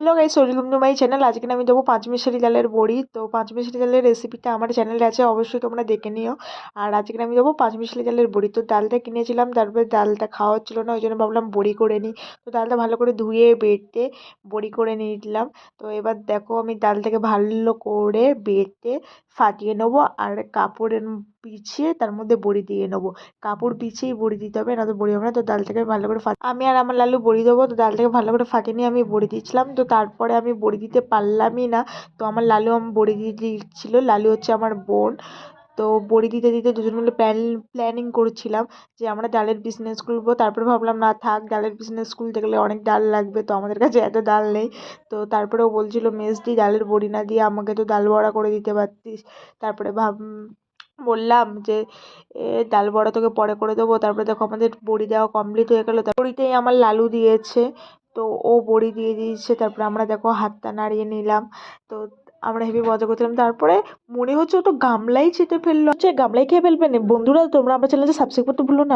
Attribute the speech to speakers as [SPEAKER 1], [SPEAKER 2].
[SPEAKER 1] Hello guys, welcome to my channel. আজকে আমি দেবো পাঁচমিশালি ডালের বড়ি। তো পাঁচমিশালি ডালের রেসিপিটা আমার চ্যানেলে আছে, অবশ্যই তোমরা দেখে নিও। আর আজকে আমি দেবো পাঁচমিশালি ডালের বড়ি। তো ডালটা কিনেছিলাম, তারপরে ডালটা খাওয়া হচ্ছিলো না, ওই জন্য ভাবলাম বড়ি করে নিই। তো ডালটা ভালো করে ধুয়ে বেটে বড়ি করে নিলাম। তো এবার দেখো, আমি ডালটাকে ভালো করে বেটে ফাটিয়ে নেবো, আর কাপড়ের বিছিয়ে তার মধ্যে বড়ি দিয়ে নেবো। কাপড় বিছিয়েই বড়ি দিতে হবে, না তো বড়ি হবে না। তো ডালটাকে ভালো করে আমি আর আমার লালু বড়ি দেবো। তো ডালটাকে ভালো করে ফাটিয়ে নিয়ে আমি বড়ি দিচ্ছিলাম। তো তারপরে আমি বড়ি দিতে পারলামই না। তো আমার লালু আমি বড়ি দিয়ে দিচ্ছিল। লালু হচ্ছে আমার বোন। তো বড়ি দিতে দিতে দুজন মিলে প্ল্যানিং করছিলাম যে আমরা ডালের বিজনেস খুলবো। তারপরে ভাবলাম না থাক, ডালের বিজনেস খুলতে গেলে অনেক ডাল লাগবে, তো আমাদের কাছে এত ডাল নেই। তো তারপরে ও বলছিল, মেজদি ডালের বড়ি না দিয়ে আমাকে তো ডাল বড়া করে দিতে পারতিস। তারপরে বললাম যে ডাল বড়া তোকে পরে করে দেবো। তারপরে দেখো, আমাদের বড়ি দেওয়া কমপ্লিট হয়ে গেলো। বড়িটাই আমার লালু দিয়েছে। তো ও বড়ি দিয়ে দিয়েছে, তারপরে আমরা দেখো হাতটা নাড়িয়ে নিলাম। তো আমরা হেভি মজা করছিলাম। তারপরে মনে হচ্ছে ও তো গামলাই চেটে ফেললো, হচ্ছে গামলাই খেয়ে ফেলবে না। বন্ধুরা, তোমরা আমার চ্যানেলটা সাবস্ক্রাইব করতে ভুলো না।